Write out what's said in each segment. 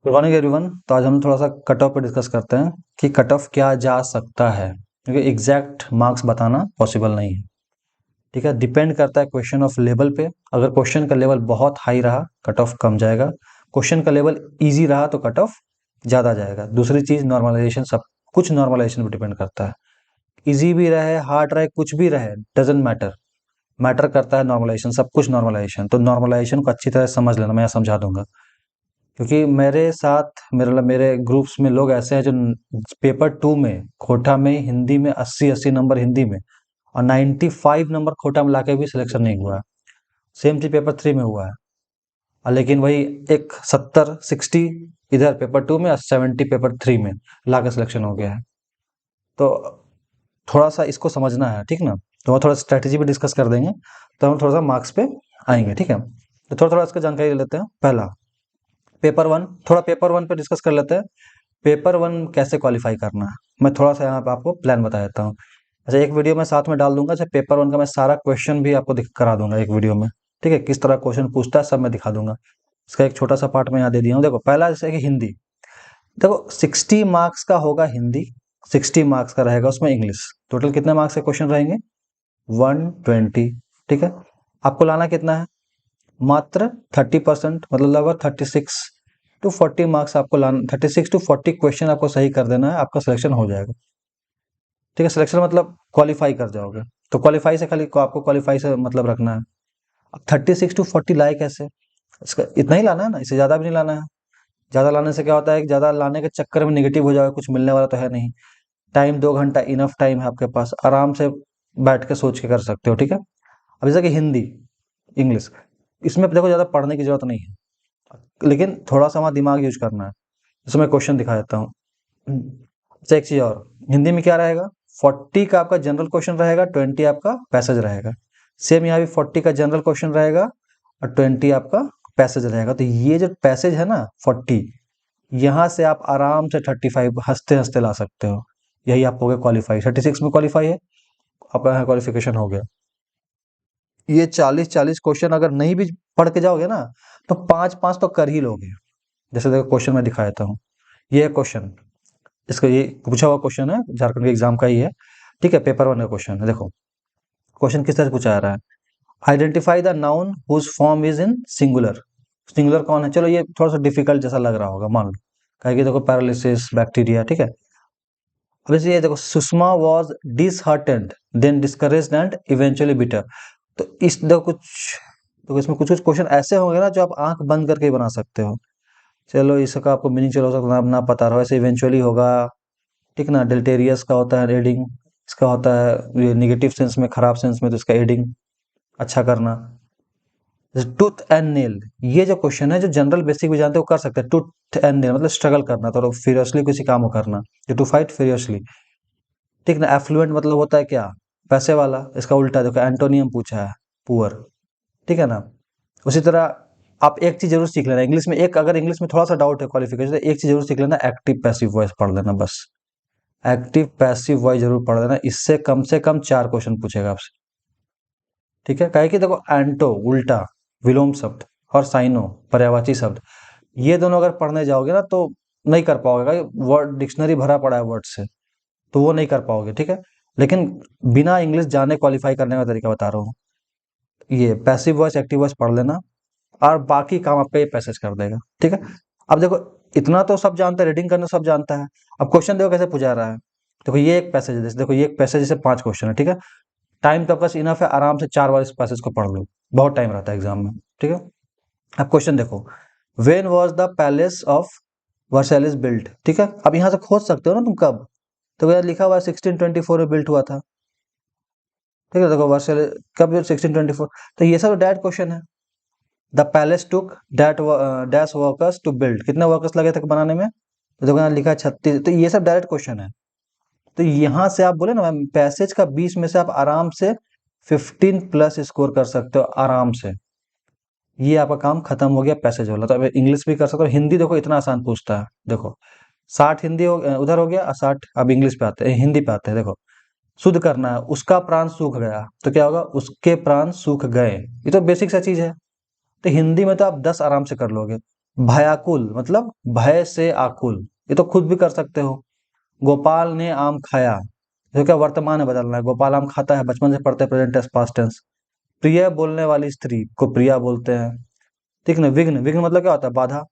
Good morning everyone. तो आज हम थोड़ा सा कट ऑफ पे डिस्कस करते हैं कि कट ऑफ क्या जा सकता है, क्योंकि एग्जैक्ट मार्क्स बताना पॉसिबल नहीं है। ठीक है, डिपेंड करता है क्वेश्चन ऑफ लेवल पे। अगर क्वेश्चन का लेवल बहुत हाई रहा कट ऑफ कम जाएगा, क्वेश्चन का लेवल इजी रहा तो कट ऑफ ज़्यादा जाएगा। दूसरी चीज़ नॉर्मलाइजेशन, सब कुछ नॉर्मलाइजेशन पे डिपेंड करता है। इजी भी रहे हार्ड रहे कुछ भी रहे, डजेंट मैटर, मैटर करता है नॉर्मलाइजेशन, सब कुछ नॉर्मलाइजेशन। तो नॉर्मलाइजेशन को अच्छी तरह समझ लेना, मैं यहाँ समझा दूंगा। क्योंकि मेरे साथ मेरे ग्रुप्स में लोग ऐसे हैं जो पेपर 2 में खोटा में हिंदी में 80-80 नंबर हिंदी में और 95 नंबर खोटा में लाके भी सिलेक्शन नहीं हुआ है। सेम चीज पेपर 3 में हुआ है। और लेकिन वही एक 70-60 इधर पेपर 2 में और 70 पेपर 3 में लाके सिलेक्शन हो गया है। तो थोड़ा सा इसको समझना है, ठीक ना। तो हम थोड़ा स्ट्रैटेजी भी डिस्कस कर देंगे, तो हम थोड़ा सा मार्क्स पे आएंगे, ठीक है। तो थोड़ा थोड़ा इसका जानकारी ले लेते हैं। पहला पेपर 1, थोड़ा पेपर 1 पे डिस्कस कर लेते हैं। पेपर 1 कैसे क्वालिफाई करना है, मैं थोड़ा सा यहाँ पे आपको प्लान बता देता हूँ। अच्छा, एक वीडियो में साथ में डाल दूंगा। अच्छा, पेपर 1 का मैं सारा क्वेश्चन भी आपको करा दूंगा एक वीडियो में, ठीक है। किस तरह क्वेश्चन पूछता है सब मैं दिखा दूंगा। इसका एक छोटा सा पार्ट मैं यहाँ दे दिया हूँ। देखो, पहला जैसे कि हिंदी, देखो 60 मार्क्स का होगा हिंदी, 60 मार्क्स का रहेगा उसमें इंग्लिश। टोटल कितने मार्क्स के क्वेश्चन रहेंगे? 120, ठीक है। आपको लाना कितना है? मात्र 30%, मतलब लगभग 36 to 40 मार्क्स आपको लाना। 36 to 40 क्वेश्चन आपको सही कर देना है, आपका सिलेक्शन हो जाएगा। ठीक है, सिलेक्शन मतलब क्वालिफाई कर जाओगे। तो क्वालिफाई से खाली आपको क्वालिफाई से मतलब रखना है। अब 36 to 40 लाए कैसे? इसका इतना ही लाना है ना, इससे ज्यादा भी नहीं लाना है। ज्यादा लाने से क्या होता है कि ज्यादा लाने के चक्कर में निगेटिव हो जाएगा, कुछ मिलने वाला तो है नहीं। टाइम 2 घंटा इनफ टाइम है आपके पास, आराम से बैठ के सोच के कर सकते हो, ठीक है। अब जैसे कि हिंदी, इंग्लिश, इसमें देखो ज्यादा पढ़ने की जरूरत नहीं है, लेकिन थोड़ा सा वहाँ दिमाग यूज करना है। जैसे मैं क्वेश्चन दिखा देता हूँ। अच्छा, एक चीज और, हिंदी में क्या रहेगा? 40 का आपका जनरल क्वेश्चन रहेगा, 20 आपका पैसेज रहेगा। सेम यहाँ भी 40 का जनरल क्वेश्चन रहेगा और 20 आपका पैसेज रहेगा। तो ये जो पैसेज है ना 40, यहाँ से आप आराम से 35 हंसते हंसते ला सकते हो। यही आप हो गए क्वालिफाई। 36 में क्वालिफाई है, आपका यहाँ क्वालिफिकेशन हो गया। ये 40-40 क्वेश्चन अगर नहीं भी पढ़ के जाओगे ना, तो 5-5 तो कर ही लोगे। जैसे देखो क्वेश्चन मैं दिखा देता हूँ। ये क्वेश्चन, इसका ये पूछा हुआ क्वेश्चन है, झारखंड के एग्जाम का ही है, ठीक है। पेपर 1 का क्वेश्चन है। देखो क्वेश्चन किस तरह से पूछा जा रहा है। Identify the noun whose form is in singular. Singular कौन है? चलो ये थोड़ा सा डिफिकल्ट जैसा लग रहा होगा, मान लो। कहेगी देखो पैरालिसिस, बैक्टीरिया, ठीक है। अब जैसे ये देखो, Sushma was disheartened then discouraged and eventually bitter. तो इस देखो कुछ, तो इसमें कुछ कुछ क्वेश्चन ऐसे होंगे ना जो आप आंख बंद करके ही बना सकते हो। चलो इसका आपको मीनिंग चलो हो सकता है ना पता रहो, ऐसे इवेंचुअली होगा, ठीक ना। डेल्टेरियस का होता है एडिंग, इसका होता है ये निगेटिव सेंस में, खराब सेंस में, तो इसका एडिंग अच्छा करना। जैसे टूथ एंड नेल, ये जो क्वेश्चन है जो जनरल बेसिक भी जानते हो कर सकते हैं। टूथ एंड नेल मतलब स्ट्रगल करना, तो फिरियसली किसी काम को करना, टू फाइट फिरियसली, ठीक ना। एफ्लुएंट मतलब होता है क्या? पैसे वाला। इसका उल्टा देखो, एंटोनियम पूछा है, पुअर, ठीक है ना। उसी तरह आप एक चीज जरूर सीख लेना इंग्लिश में, एक अगर इंग्लिश में थोड़ा सा डाउट है क्वालिफिकेशन, तो एक चीज जरूर सीख लेना, एक्टिव पैसिव वॉइस पढ़ लेना बस। एक्टिव पैसिव वॉइस जरूर पढ़ लेना, इससे कम से कम 4 क्वेश्चन पूछेगा आपसे, ठीक है। काहे कि देखो, एंटो उल्टा विलोम शब्द और साइनो पर्यायवाची शब्द, ये दोनों अगर पढ़ने जाओगे ना तो नहीं कर पाओगे। वर्ड डिक्शनरी भरा पड़ा है वर्ड से, तो वो नहीं कर पाओगे, ठीक है। लेकिन बिना इंग्लिश जाने क्वालिफाई करने का तरीका बता रहा हूँ। ये पैसिव वॉइस एक्टिव वॉइस पढ़ लेना, और बाकी काम आपका ये पैसेज कर देगा, ठीक है। अब देखो, इतना तो सब जानता है, रीडिंग करना सब जानता है। अब क्वेश्चन देखो कैसे पूछा रहा है। देखो ये एक पैसेज है, जैसे देखो ये एक पैसेज से 5 क्वेश्चन है, ठीक है। टाइम तो आपका इनफ है, आराम से 4 बार इस पैसेज को पढ़ लो, बहुत टाइम रहता है एग्जाम में, ठीक है। अब क्वेश्चन देखो, when was the palace of Versailles built, ठीक है। अब यहाँ से खोज सकते हो ना तुम कब, तो यार लिखा हुआ है 1624 में बिल्ट हुआ था, ठीक है। देखो वर्सेलिस कब, 1624। तो ये सब डायरेक्ट क्वेश्चन है। The palace took that dash workers to build, कितने वर्कर्स लगे थे बनाने में? तो देखो यहाँ लिखा है 36। तो ये सब डायरेक्ट क्वेश्चन है। तो यहाँ से आप बोले ना मैम, पैसेज का 20 में से आप आराम से 15+ स्कोर कर सकते हो आराम से। ये आपका काम खत्म हो गया पैसेज वाला। तो अब इंग्लिश भी कर सकते हो। हिंदी देखो इतना आसान पूछता है, देखो 60 हिंदी उधर हो गया और 60 अब इंग्लिश पे आते हैं, हिंदी पे आते हैं। देखो, शुद्ध करना है, उसका प्राण सूख गया, तो क्या होगा? उसके प्राण सूख गए। ये तो बेसिक सा चीज है। तो हिंदी में तो आप 10 आराम से कर लोगे। भयाकुल मतलब भय से आकुल, ये तो खुद भी कर सकते हो। गोपाल ने आम खाया, जो क्या वर्तमान में बदलना है, गोपाल आम खाता है, बचपन से पढ़ते प्रेजेंट टेंस पास्ट टेंस। प्रिय बोलने वाली स्त्री को प्रिया बोलते हैं। ठीक ना। विघ्न, विघ्न मतलब क्या होता है, बाधा।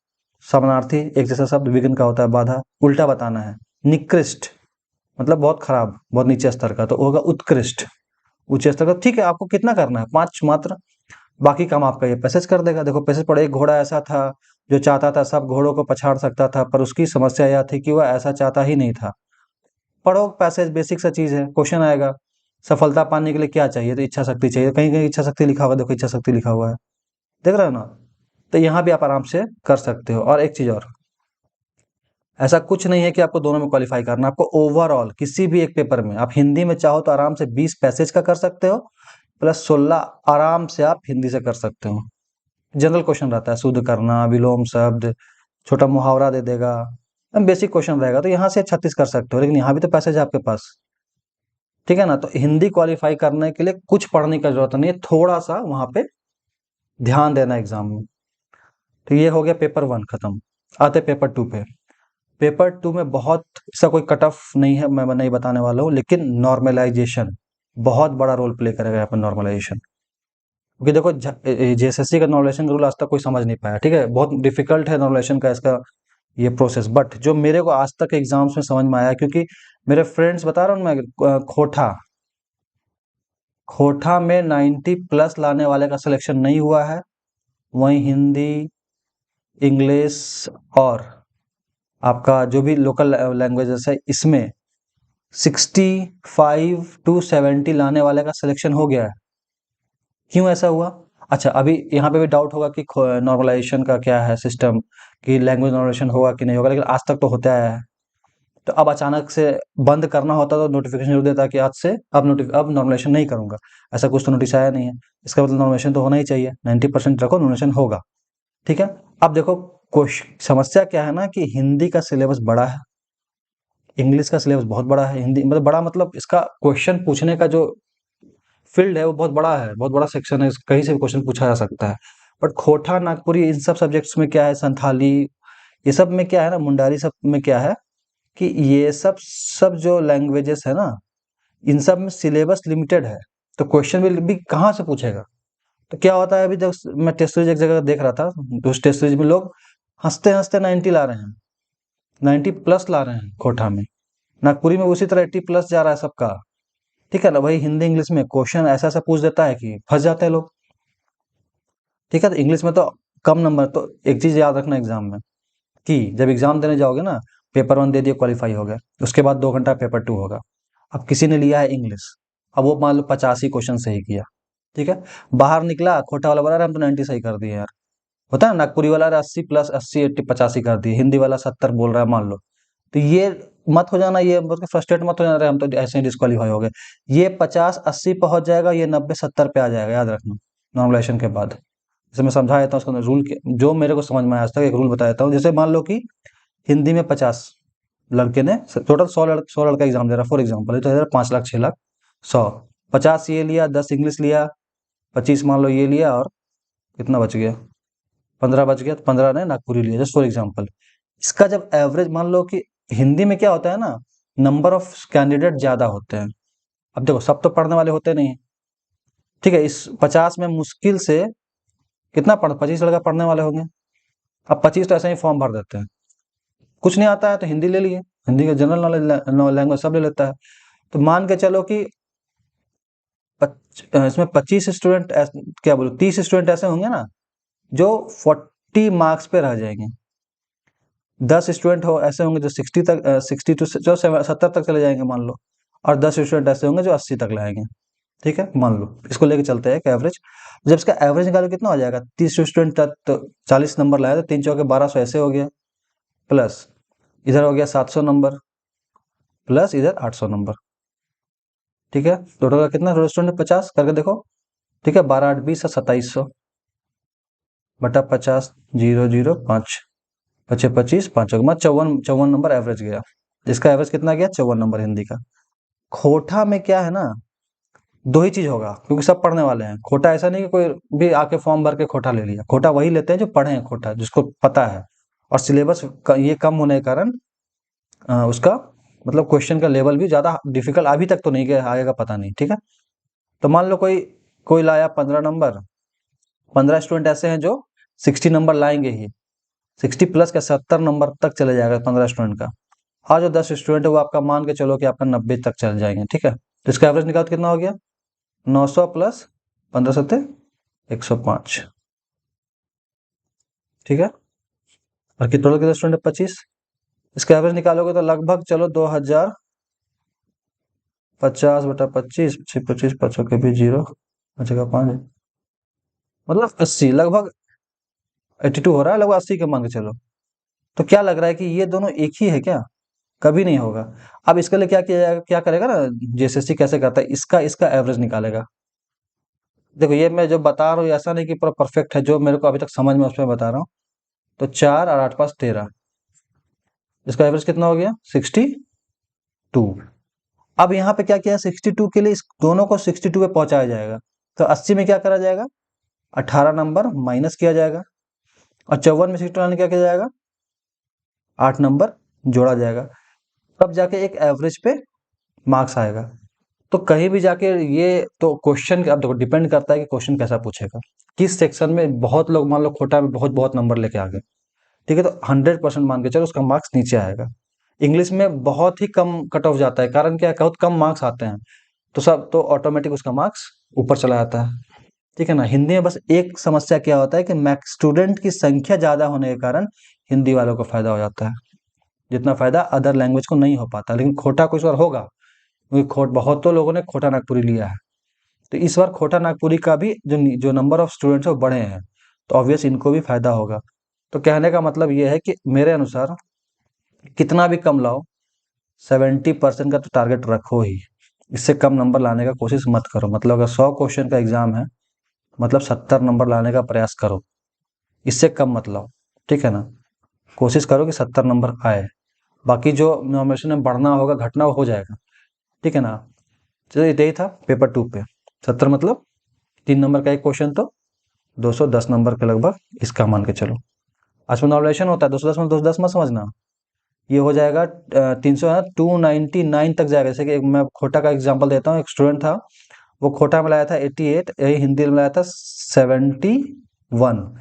समानार्थी एक जैसा शब्द विघ्न का होता है बाधा, उल्टा बताना है। निकृष्ट मतलब बहुत खराब, बहुत नीचे स्तर का, तो होगा उत्कृष्ट, ऊंचे स्तर का। ठीक है, आपको कितना करना है, 5 मात्र, बाकी काम आपका ये पैसेज कर देगा। देखो पैसेज पढ़े, एक घोड़ा ऐसा था जो चाहता था सब घोड़ों को पछाड़ सकता था, पर उसकी समस्या यह थी कि वह ऐसा चाहता ही नहीं था। पढ़ो पैसेज, बेसिक सा चीज है, क्वेश्चन आएगा। सफलता पाने के लिए क्या चाहिए, तो इच्छा शक्ति चाहिए। कहीं कहीं इच्छा शक्ति लिखा होगा, देखो इच्छा शक्ति लिखा हुआ है, देख रहे हो ना। तो यहाँ भी आप आराम से कर सकते हो। और एक चीज और, ऐसा कुछ नहीं है कि आपको दोनों में क्वालिफाई करना है। आपको ओवरऑल किसी भी एक पेपर में, आप हिंदी में चाहो तो आराम से 20 पैसेज का कर सकते हो, प्लस 16 आराम से आप हिंदी से कर सकते हो। जनरल क्वेश्चन रहता है, शुद्ध करना, विलोम शब्द, छोटा मुहावरा दे देगा, बेसिक क्वेश्चन रहेगा। तो यहाँ से 36 कर सकते हो, लेकिन यहाँ भी तो पैसेज है आपके पास। ठीक है ना। तो हिंदी क्वालिफाई करने के लिए कुछ पढ़ने की जरूरत नहीं है, थोड़ा सा वहां पे ध्यान देना एग्जाम में। तो ये हो गया पेपर 1 खत्म। आते पेपर 2 पे। पेपर 2 में बहुत ऐसा कोई कट ऑफ नहीं है, मैं नहीं बताने वाला हूँ, लेकिन नॉर्मलाइजेशन बहुत बड़ा रोल प्ले करेगा यहाँ पर, नॉर्मलाइजेशन। क्योंकि देखो जेएसएससी का नॉर्मलाइजेशन रूल आज तक कोई समझ नहीं पाया। ठीक है, बहुत डिफिकल्ट है नॉर्मलाइजेशन का इसका ये प्रोसेस, बट जो मेरे को आज तक एग्जाम्स में समझ में आया, क्योंकि मेरे फ्रेंड्स बता रहा हूँ मैं, खोटा खोटा में 90 प्लस लाने वाले का सिलेक्शन नहीं हुआ है। वहीं हिंदी, इंग्लिश और आपका जो भी लोकल लैंग्वेजेस है, इसमें 65 टू 70 लाने वाले का सिलेक्शन हो गया है। क्यों ऐसा हुआ? अच्छा, अभी यहाँ पे भी डाउट होगा कि नॉर्मलाइजेशन का क्या है सिस्टम, कि लैंग्वेज नॉर्मलाइजेशन होगा कि नहीं होगा, लेकिन आज तक तो होता आया है। तो अब अचानक से बंद करना होता तो नोटिफिकेशन जरूर देता कि आज से अब नॉर्मलाइजेशन नहीं करूंगा। ऐसा कुछ तो नोटिस आया नहीं है, इसका मतलब नॉर्मलाइजेशन तो होना ही चाहिए। 90% रखो, नॉर्मलाइजेशन होगा। ठीक है। अब देखो समस्या क्या है ना, कि हिंदी का सिलेबस बड़ा है, इंग्लिश का सिलेबस बहुत बड़ा है। हिंदी मतलब बड़ा, मतलब इसका क्वेश्चन पूछने का जो फील्ड है वो बहुत बड़ा है, बहुत बड़ा सेक्शन है, कहीं से भी क्वेश्चन पूछा जा सकता है। बट खोटा, नागपुरी, इन सब सब्जेक्ट्स में क्या है, संथाली, ये सब में क्या है ना, मुंडारी, सब में क्या है कि ये सब सब जो लैंग्वेजेस है ना, इन सब में सिलेबस लिमिटेड है। तो क्वेश्चन भी कहाँ से पूछेगा? तो क्या होता है, अभी जब मैं टेस्ट सीरीज एक जगह देख रहा था, तो उस टेस्ट सीरीज में लोग हंसते हंसते 90 ला रहे हैं, 90 प्लस ला रहे हैं कोठा में। नागपुरी में उसी तरह 80 प्लस जा रहा है सबका। ठीक है ना। वही हिंदी इंग्लिश में क्वेश्चन ऐसा ऐसा पूछ देता है कि फंस जाते हैं लोग। ठीक है। तो इंग्लिश में तो कम नंबर, तो एक चीज याद रखना एग्जाम में, कि जब एग्जाम देने जाओगे ना, पेपर 1 दे दिए, क्वालिफाई हो गया, उसके बाद 2 घंटा पेपर 2 होगा। अब किसी ने लिया है इंग्लिश, अब वो मान लो 85 क्वेश्चन सही किया। ठीक है। बाहर निकला, खोटा वाला बोला, "अरे हम तो 90 सही कर दिए यार।" होता है। नागपुरी वाला 80 प्लस 80 80 85 कर दिए, हिंदी वाला 70 बोल रहा है मान लो। तो ये मत हो जाना, ये मतलब फ्रस्ट्रेट मत हो जाना, "अरे हम तो ऐसे ही डिस्क्वालीफाई हो गए।" ये 50 80 पहुंच जाएगा, ये 90 70 पे आ जाएगा, याद रखना, नॉर्मलाइजेशन के बाद। जैसे मैं समझा देता हूँ उसको रूल के, जो मेरे को समझ में आया आज तक, एक रूल बता देता हूँ। जैसे मान लो कि हिंदी में 50 लड़के ने, टोटल 100 लड़का एग्जाम दे रहा, फॉर एग्जाम्पल, तो इधर 5 लाख 6 लाख 100, 50 ये लिया, 10 इंग्लिश लिया, 25 मान लो ये लिया, और कितना बच गया, 15 बच गया। तो 15 ने नागपुरी लिया, जस्ट फॉर एग्जाम्पल। इसका जब एवरेज मान लो कि हिंदी में क्या होता है ना, नंबर ऑफ कैंडिडेट ज्यादा होते हैं। अब देखो सब तो पढ़ने वाले होते नहीं है। ठीक है। इस 50 में मुश्किल से कितना 25 लड़का पढ़ने वाले होंगे। अब 25 तो ऐसे ही फॉर्म भर देते हैं, कुछ नहीं आता है तो हिंदी ले लिए, हिंदी का जनरल नॉलेज लैंग्वेज सब ले लेता है। तो मान के चलो कि इसमें 25 स्टूडेंट, क्या बोलो, 30 स्टूडेंट ऐसे होंगे ना जो 40 मार्क्स पे रह जाएंगे। 10 स्टूडेंट हो ऐसे होंगे जो 60 टू जो 70 तक चले जाएंगे मान लो, और 10 स्टूडेंट ऐसे होंगे जो 80 तक लाएंगे। ठीक है, मान लो इसको लेके चलते हैं एक एवरेज। जब इसका एवरेज निकालो कितना हो जाएगा, 30 स्टूडेंट तो 40 नंबर लाया, तो 3 चौके 1200 ऐसे हो गया, प्लस इधर हो गया 700 नंबर, प्लस इधर 800 नंबर। ठीक है। टोटल का कितना, टोटल स्टूडेंट 50 करके देखो। ठीक है। 12 8 20 2700 बटा 50, 0 0 5 पचे 25, 5 में 54 54 नंबर एवरेज गया। इसका एवरेज कितना गया, 54 नंबर हिंदी का। खोटा में क्या है ना, दो ही चीज होगा, क्योंकि सब पढ़ने वाले हैं। खोटा ऐसा नहीं कि कोई भी आके फॉर्म भर के खोटा ले लिया। खोटा वही लेते हैं जो पढ़े हैं खोटा, जिसको पता है। और सिलेबस ये कम होने के कारण उसका मतलब क्वेश्चन का लेवल भी ज्यादा डिफिकल्ट अभी तक तो नहीं गया, आएगा पता नहीं। ठीक है, तो मान लो कोई कोई लाया 15 नंबर, 15 स्टूडेंट ऐसे हैं जो 60 नंबर लाएंगे ही, 60 प्लस का 70 नंबर तक चले जाएगा 15 स्टूडेंट का। और जो 10 स्टूडेंट है वो आपका मान के चलो कि आपका 90 तक चल जाएंगे। ठीक है, तो इसका एवरेज निकाल तो कितना हो गया, 900 प्लस 15 सत्ते 105। ठीक है, और कि टोटल कितने स्टूडेंट है, 25। इसका एवरेज निकालोगे तो लगभग चलो 2050/25, 25 बच्चों के बीच जीरो बचेगा 5, मतलब 80, लगभग 82 हो रहा है, लगभग 80 के मान के चलो। तो क्या लग रहा है कि ये दोनों एक ही है क्या? कभी नहीं होगा। अब इसके लिए क्या किया जाएगा, क्या करेगा ना, जेएसएससी कैसे करता है, इसका इसका एवरेज निकालेगा। देखो ये मैं जो बता रहा हूँ ऐसा नहीं कि पूरा परफेक्ट है, जो मेरे को अभी तक समझ में उसमें बता रहा हूँ। तो 4 और 8 5 13, इसका एवरेज कितना हो गया, 62। अब यहाँ पे क्या किया, 62 के लिए इस दोनों को 62 पे पहुंचाया जाएगा। तो 80 में क्या करा जाएगा, 18 नंबर माइनस किया जाएगा। और 54 में 62 लाने क्या किया जाएगा, 8 नंबर जोड़ा जाएगा। तब जाके एक एवरेज पे मार्क्स आएगा। तो कहीं भी जाके ये तो क्वेश्चन अब देखो डिपेंड करता है कि क्वेश्चन कैसा पूछेगा, किस सेक्शन में। बहुत लोग मान लो खोटा में बहुत बहुत नंबर लेके आ गए, ठीक है, तो 100% मान के चलो उसका मार्क्स नीचे आएगा। इंग्लिश में बहुत ही कम कट ऑफ जाता है, कारण क्या है, बहुत कम मार्क्स आते हैं, तो सब तो ऑटोमेटिक उसका मार्क्स ऊपर चला जाता है। ठीक है ना। हिंदी में बस एक समस्या क्या होता है कि मैक्स स्टूडेंट की संख्या ज्यादा होने के कारण हिंदी वालों को फायदा हो जाता है, जितना फायदा अदर लैंग्वेज को नहीं हो पाता। लेकिन खोटा कुछ और होगा, क्योंकि बहुतों लोगों ने खोटा नागपुरी लिया है। तो इस बार खोटा नागपुरी का भी जो नंबर ऑफ स्टूडेंट्स है वो बढ़े हैं, तो ऑब्वियस इनको भी फायदा होगा। तो कहने का मतलब ये है कि मेरे अनुसार कितना भी कम लाओ, 70% का तो टारगेट रखो ही। इससे कम नंबर लाने का कोशिश मत करो। मतलब अगर 100 क्वेश्चन का एग्जाम है, मतलब 70 नंबर लाने का प्रयास करो, इससे कम मत लाओ। ठीक है ना, कोशिश करो कि 70 नंबर आए। बाकी जो नॉमिनेशन में बढ़ना होगा घटना हो जाएगा। ठीक है ना। चलिए यही था पेपर 2 पे। 70 मतलब 3 नंबर का एक क्वेश्चन, तो 210 नंबर के लगभग इसका मान के चलो। आज में नॉमिनेशन होता है 210 में, 210 मत समझना। ये हो जाएगा 300 है, 299 तक जाएगा। जैसे कि मैं खोटा का एग्जांपल देता हूँ। एक स्टूडेंट था, वो खोटा में लाया था 88, यही हिंदी में लाया था 71।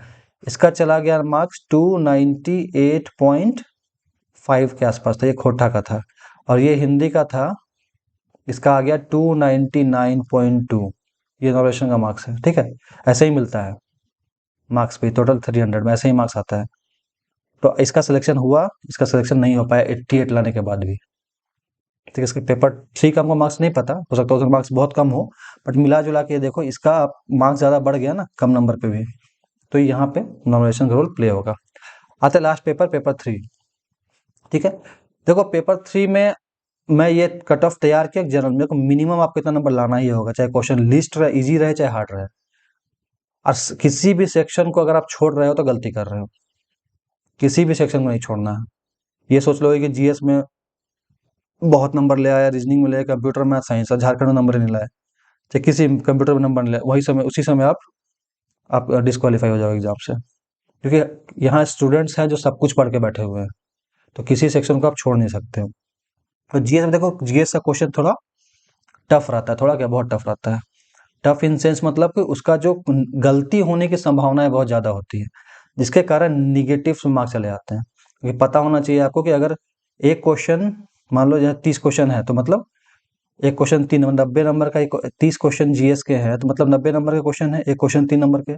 इसका चला गया मार्क्स 298.5 के आसपास था, ये खोटा का था। और ये हिंदी का था, इसका आ गया 299.2। ये नॉमिनेशन का मार्क्स है। ठीक है, ऐसे ही मिलता है मार्क्स पे, टोटल 300 में ऐसे ही मार्क्स आता है। तो इसका सिलेक्शन हुआ, इसका सिलेक्शन नहीं हो पाया 88 लाने के बाद भी। ठीक है, इसके पेपर 3 का हमको मार्क्स नहीं पता, हो सकता है उसका मार्क्स बहुत कम हो, बट मिला जुला के देखो इसका मार्क्स ज़्यादा बढ़ गया ना कम नंबर पे भी, तो यहाँ पे नॉमिनेशन का रोल प्ले होगा। आते लास्ट पेपर, पेपर 3। ठीक है, देखो पेपर 3 में मैं ये कट ऑफ तैयार किया जनरल में, को मिनिमम आपको इतना नंबर लाना ही होगा, चाहे क्वेश्चन लिस्ट रहे, इजी रहे चाहे हार्ड रहे। और किसी भी सेक्शन को अगर आप छोड़ रहे हो तो गलती कर रहे हो, किसी भी सेक्शन को नहीं छोड़ना है। ये सोच लो कि जीएस में बहुत नंबर ले आया, रीजनिंग में ले आया, कंप्यूटर मैथ साइंस, और झारखंड में नंबर ही नहीं लाए, चाहे किसी कंप्यूटर में नंबर नहीं लाए, वही समय उसी समय आप डिस्क्वालीफाई हो जाओगे एग्जाम से। क्योंकि यहाँ स्टूडेंट्स हैं जो सब कुछ पढ़ के बैठे हुए हैं, तो किसी सेक्शन को आप छोड़ नहीं सकते हो। तो जीएस में देखो, जीएस का क्वेश्चन थोड़ा टफ रहता है, थोड़ा क्या बहुत टफ रहता है। टफ इन सेंस मतलब कि उसका जो गलती होने की संभावनाएं बहुत ज्यादा होती है, जिसके कारण निगेटिव मार्क्स चले जाते हैं। क्योंकि पता होना चाहिए आपको कि अगर एक क्वेश्चन, मान लो जहाँ 30 क्वेश्चन है, तो मतलब एक क्वेश्चन 90 नंबर का, 30 क्वेश्चन जीएस के हैं, तो मतलब 90 नंबर के क्वेश्चन है, एक क्वेश्चन 3 नंबर के।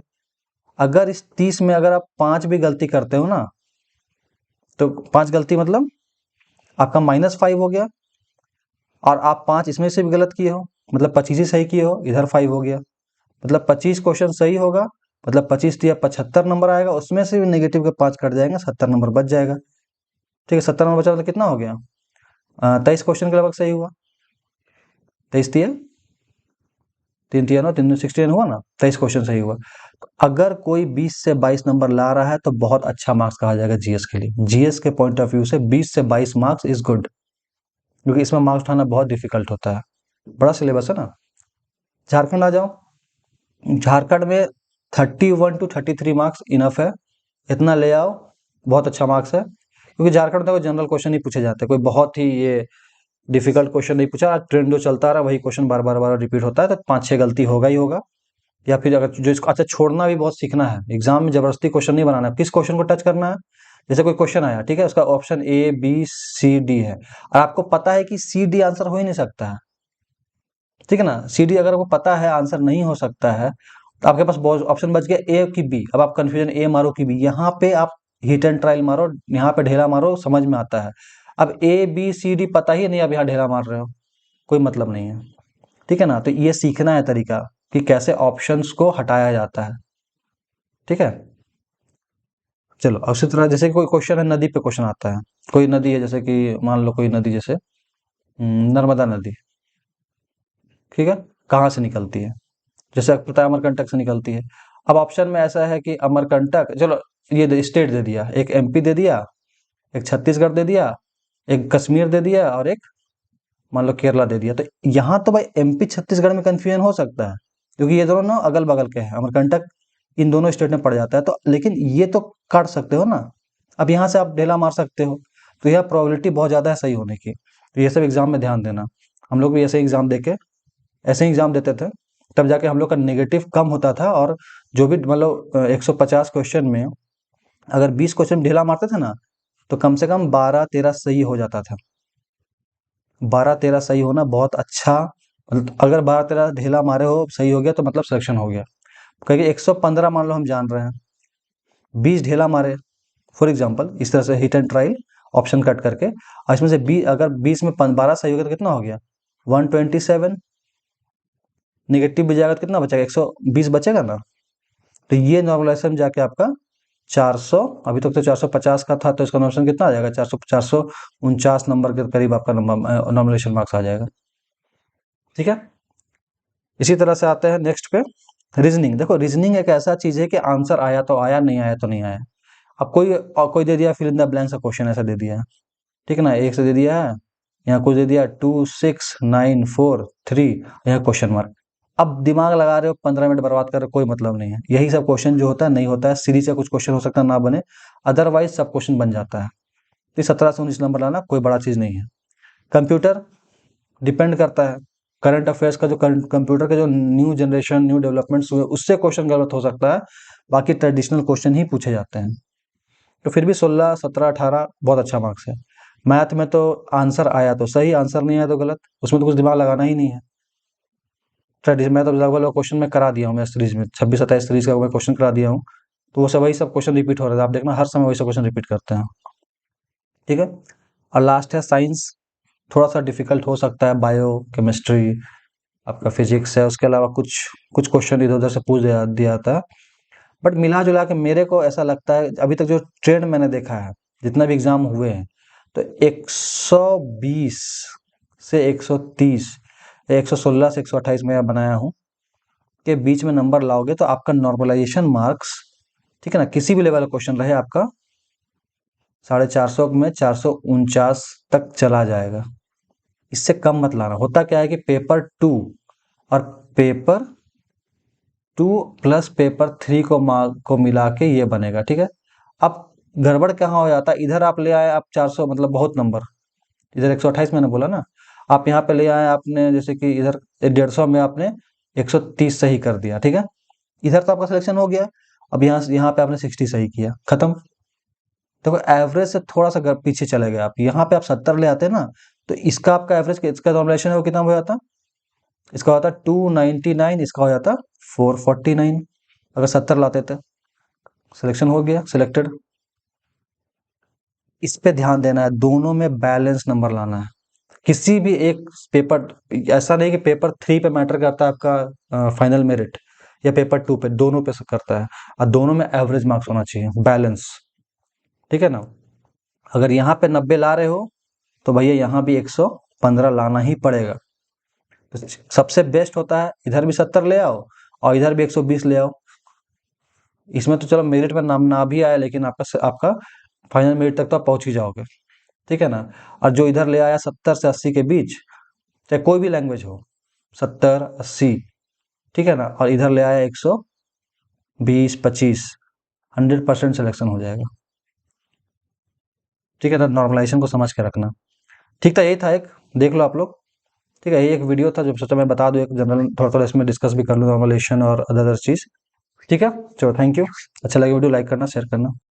अगर इस 30 में अगर आप 5 भी गलती करते हो ना, तो 5 गलती मतलब आपका -5 हो गया, और आप 5 इसमें से भी गलत किए हो, मतलब 25 ही सही किए हो, इधर 5 हो गया। मतलब 25 क्वेश्चन सही होगा, मतलब 25 दिया 75 नंबर आएगा, उसमें से भी नेगेटिव के 5 कट जाएंगे, 70 नंबर बच जाएगा। ठीक है, 70 नंबर बचा तो कितना हो गया, 23 क्वेश्चन के लगभग सही हुआ। 23 दिया 3 तिया 9, 3 16 हुआ ना, 23 क्वेश्चन सही हुआ। तो अगर कोई 20 से 22 नंबर ला रहा है तो बहुत अच्छा मार्क्स कहा जाएगा जीएस के लिए। जीएस के पॉइंट ऑफ व्यू से 20 से 22 मार्क्स इज गुड, क्योंकि इसमें मार्क्स उठाना बहुत डिफिकल्ट होता है, बड़ा सिलेबस है ना। झारखंड आ जाओ, झारखंड में 31 to 33 मार्क्स इनफ है, इतना ले आओ, बहुत अच्छा मार्क्स है, क्योंकि झारखंड में तो जनरल क्वेश्चन ही पूछे जाते हैं, कोई बहुत ही ये डिफिकल्ट क्वेश्चन नहीं पूछा। ट्रेंड जो चलता रहा वही क्वेश्चन बार बार बार रिपीट होता है, तो 5-6 गलती होगा ही होगा। या फिर अगर जो इसको अच्छा छोड़ना भी बहुत सीखना है, एग्जाम में जबरदस्ती क्वेश्चन नहीं बनाना है, किस क्वेश्चन को टच करना है। जैसे कोई क्वेश्चन आया, ठीक है, उसका option A B C D है, और आपको पता है कि सी डी आंसर हो ही नहीं सकता है, ठीक है ना, सी डी अगर आपको पता है आंसर नहीं हो सकता है, तो आपके पास बहुत ऑप्शन बच गया ए की बी, अब आप कंफ्यूजन ए मारो की बी, यहाँ पे आप हिट एंड ट्रायल मारो, यहाँ पे ढेला मारो, समझ में आता है। अब ए बी सी डी पता ही नहीं, अब यहाँ ढेला मार रहे हो, कोई मतलब नहीं है, ठीक है ना। तो ये सीखना है तरीका कि कैसे ऑप्शंस को हटाया जाता है, ठीक है। चलो अब उसी तरह जैसे कि कोई क्वेश्चन है, नदी पे क्वेश्चन आता है, कोई नदी है, जैसे कि मान लो कोई नदी, जैसे नर्मदा नदी, ठीक है, कहाँ से निकलती है, जैसे आपको पता है अमरकंटक से निकलती है। अब ऑप्शन में ऐसा है कि अमरकंटक, चलो ये स्टेट दे दिया, एक एमपी दे दिया, एक छत्तीसगढ़ दे दिया, एक कश्मीर दे दिया, और एक मान लो केरला दे दिया। तो यहाँ तो भाई एमपी छत्तीसगढ़ में कंफ्यूजन हो सकता है, क्योंकि ये दोनों ना अगल बगल के हैं, अमरकंटक इन दोनों स्टेट में पड़ जाता है, तो लेकिन ये तो काट सकते हो ना, अब यहाँ से आप ढेला मार सकते हो, तो यह प्रोबेबिलिटी बहुत ज़्यादा है सही होने की। तो ये सब एग्जाम में ध्यान देना, हम लोग भी ऐसे एग्जाम देके ऐसे ही एग्जाम देते थे, तब जाके हम लोग का नेगेटिव कम होता था, और जो भी मतलब 150 क्वेश्चन में अगर 20 क्वेश्चन ढीला मारते थे ना, तो कम से कम 12-13 सही हो जाता था। 12-13 सही होना बहुत अच्छा, मतलब अगर 12-13 ढीला मारे हो, सही हो गया, तो मतलब सिलेक्शन हो गया। क्योंकि 115 मान लो हम जान रहे हैं, 20 ढीला मारे फॉर एग्जाम्पल, इस तरह से hit and trial option cut करके, और इसमें से 20, अगर 20 में 12 सही हो गया तो कितना हो गया, 127। नेगेटिव भी जाएगा तो कितना बचेगा, 120 बचेगा ना। तो ये नॉर्मलाइजेशन जाके आपका 400, अभी तक तो 450 का था, तो इसका नॉर्मलाइजेशन कितना आ जाएगा, 449 नंबर के करीब आपका नंबर नॉर्मलाइजेशन मार्क्स आ जाएगा, ठीक है। इसी तरह से आते हैं नेक्स्ट पे, रीजनिंग। देखो रीजनिंग एक ऐसा चीज है कि आंसर आया तो आया, नहीं आया तो नहीं आया। अब कोई दे दिया फिल इन द ब्लैंक सा क्वेश्चन, ऐसा दे दिया है, ठीक है ना, एक से दे दिया है, यहाँ कुछ दे दिया 2 6 9 4 3, यहाँ क्वेश्चन मार्क। अब दिमाग लगा रहे हो, 15 मिनट बर्बाद कर रहे हो, कोई मतलब नहीं है। यही सब क्वेश्चन जो होता है नहीं होता है, सीरीज का कुछ क्वेश्चन हो सकता है ना बने, अदरवाइज सब क्वेश्चन बन जाता है। तो 17 से 19 नंबर लाना कोई बड़ा चीज नहीं है। कंप्यूटर डिपेंड करता है, करंट अफेयर्स का जो कंप्यूटर के जो न्यू जनरेशन न्यू डेवलपमेंट्स हुए, उससे क्वेश्चन गलत हो सकता है, बाकी ट्रेडिशनल क्वेश्चन ही पूछे जाते हैं। तो फिर भी 16 17 18 बहुत अच्छा मार्क्स है। मैथ में तो आंसर आया तो सही, आंसर नहीं आया तो गलत, उसमें तो कुछ दिमाग लगाना ही नहीं है। ट्रेडिशन मैं तो लगभग क्वेश्चन में करा दिया हूँ, मैं सीरीज में 26-27 सीरीज का मैं क्वेश्चन करा दिया हूँ, तो वो सब वही सब क्वेश्चन रिपीट हो रहा है, आप देखना हर समय वही सब क्वेश्चन रिपीट करते हैं, ठीक है। और लास्ट है साइंस, थोड़ा सा डिफिकल्ट हो सकता है, बायो केमिस्ट्री, आपका फिजिक्स है, उसके अलावा कुछ कुछ क्वेश्चन इधर उधर से पूछ दिया जाता है। बट मिला जुला के मेरे को ऐसा लगता है, अभी तक जो ट्रेंड मैंने देखा है, जितना भी एग्जाम हुए हैं, तो 120 से 130, 116 से 128 में बनाया हूँ, के बीच में नंबर लाओगे तो आपका नॉर्मलाइजेशन मार्क्स, ठीक है ना, किसी भी लेवल का क्वेश्चन रहे, आपका 450 में 449 तक चला जाएगा। इससे कम मत लाना। होता क्या है कि पेपर 2 और पेपर 2 प्लस पेपर 3 को मार्क को मिला के ये बनेगा, ठीक है। अब गड़बड़ कहाँ हो जाता है, इधर आप ले आए आप 400, मतलब बहुत नंबर, इधर 128 मैंने बोला ना, आप यहाँ पे ले आए आपने, जैसे कि इधर 150 में आपने 130 सही कर दिया, ठीक है, इधर तो आपका सिलेक्शन हो गया। अब यहाँ पे आपने 60 सही किया, खत्म। देखो एवरेज से थोड़ा सा पीछे चले गए आप, यहाँ पे आप 70 ले आते ना, तो इसका आपका एवरेज, इसका नॉर्मलाइजेशन है वो कितना हो जाता, इसका होता 299, इसका हो जाता 449, अगर 70 लाते थे। सिलेक्शन हो गया, सिलेक्टेड। इस पे ध्यान देना है, दोनों में बैलेंस नंबर लाना है। किसी भी एक पेपर, ऐसा नहीं कि पेपर 3 पे मैटर करता है आपका फाइनल मेरिट, या पेपर 2 पे, दोनों पे करता है, और दोनों में एवरेज मार्क्स होना चाहिए, बैलेंस, ठीक है ना। अगर यहाँ पे 90 ला रहे हो, तो भैया यहाँ भी 115 लाना ही पड़ेगा। तो सबसे बेस्ट होता है इधर भी 70 ले आओ, और इधर भी 120 ले आओ। इसमें तो चलो मेरिट में नाम ना भी आया, लेकिन आपका आपका फाइनल मेरिट तक तो आप पहुंच ही जाओगे, ठीक है ना। और जो इधर ले आया 70 से 80 के बीच, चाहे कोई भी लैंग्वेज हो, 70 80, ठीक है ना, और इधर ले आया 120, 25, 100% सिलेक्शन हो जाएगा। ठीक है ना, नॉर्मलाइजेशन को समझ के रखना। ठीक था, यही था एक, देख लो आप लोग। ठीक है, यही एक वीडियो था जो सोचा मैं बता दूं, एक जनरल थोड़ा थोड़ा इसमें डिस्कस भी कर लूँ नॉर्मलाइजेशन और अदर चीज़। ठीक है, चलो थैंक यू। अच्छा लगे वीडियो लाइक करना, शेयर करना।